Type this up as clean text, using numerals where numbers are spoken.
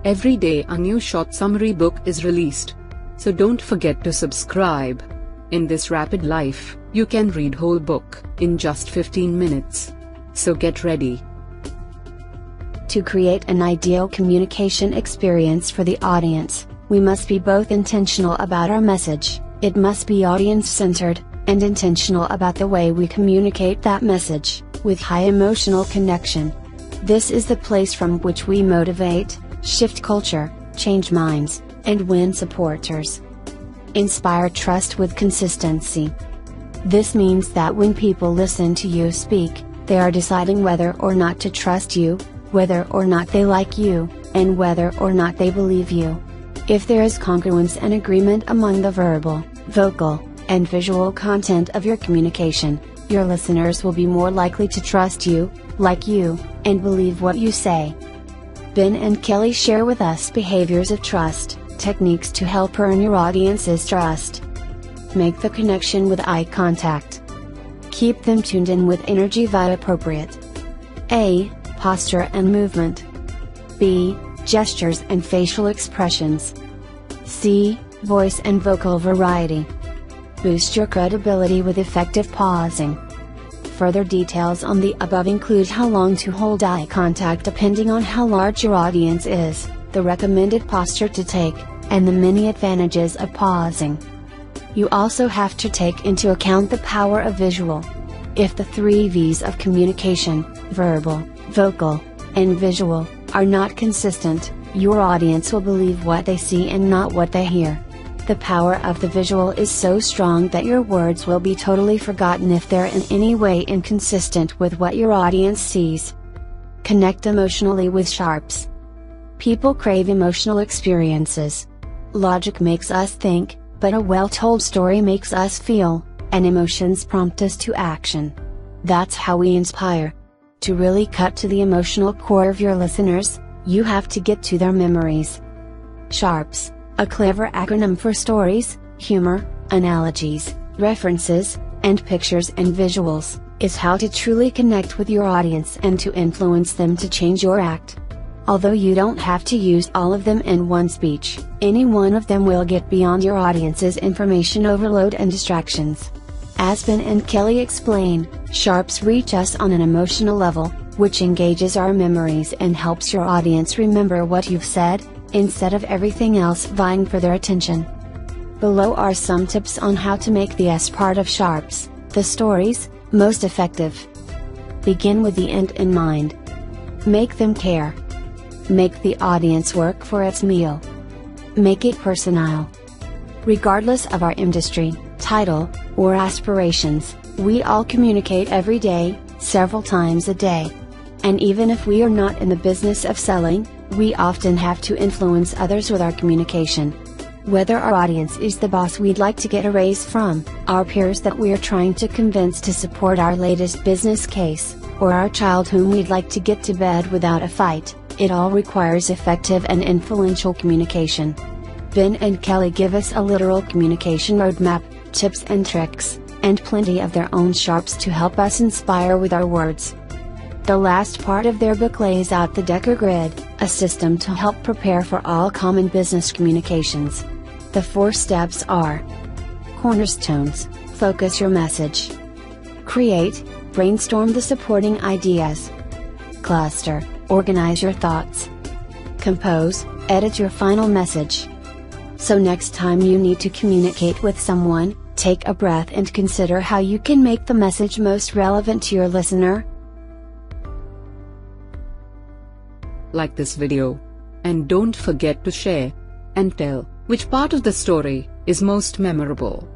Every day a new short summary book is released. So don't forget to subscribe. In this rapid life, you can read whole book in just 15 minutes. So get ready. To create an ideal communication experience for the audience, we must be both intentional about our message, it must be audience-centered, and intentional about the way we communicate that message, with high emotional connection. This is the place from which we motivate, shift culture, change minds, and win supporters. Inspire trust with consistency. This means that when people listen to you speak, they are deciding whether or not to trust you, whether or not they like you, and whether or not they believe you. If there is congruence and agreement among the verbal, vocal, and visual content of your communication, your listeners will be more likely to trust you, like you, and believe what you say. Ben and Kelly share with us behaviors of trust, techniques to help earn your audience's trust. Make the connection with eye contact. Keep them tuned in with energy via appropriate. A. Posture and movement. B. Gestures and facial expressions. C. Voice and vocal variety. Boost your credibility with effective pausing. Further details on the above include how long to hold eye contact depending on how large your audience is, the recommended posture to take, and the many advantages of pausing. You also have to take into account the power of visual. If the 3 V's of communication, verbal, vocal, and visual, are not consistent, your audience will believe what they see and not what they hear. The power of the visual is so strong that your words will be totally forgotten if they're in any way inconsistent with what your audience sees. Connect emotionally with sharps. People crave emotional experiences. Logic makes us think, but a well-told story makes us feel, and emotions prompt us to action. That's how we inspire. To really cut to the emotional core of your listeners, you have to get to their memories. Sharps, a clever acronym for stories, humor, analogies, references, and pictures and visuals, is how to truly connect with your audience and to influence them to change your act. Although you don't have to use all of them in one speech, any one of them will get beyond your audience's information overload and distractions. As Ben and Kelly explain, sharps reach us on an emotional level, which engages our memories and helps your audience remember what you've said, instead of everything else vying for their attention. Below are some tips on how to make the S part of sharps, the stories, most effective. Begin with the end in mind. Make them care. Make the audience work for its meal. Make it personal. Regardless of our industry, title, or aspirations, we all communicate every day, several times a day. And even if we are not in the business of selling, we often have to influence others with our communication. Whether our audience is the boss we'd like to get a raise from, our peers that we're trying to convince to support our latest business case, or our child whom we'd like to get to bed without a fight, it all requires effective and influential communication. Ben and Kelly give us a literal communication roadmap, tips and tricks, and plenty of their own sharps to help us inspire with our words. The last part of their book lays out the Decker Grid, a system to help prepare for all common business communications. The 4 steps are: cornerstones, focus your message. Create, brainstorm the supporting ideas. Cluster, organize your thoughts. Compose, edit your final message. So next time you need to communicate with someone, take a breath and consider how you can make the message most relevant to your listener. Like this video. And don't forget to share and tell which part of the story is most memorable.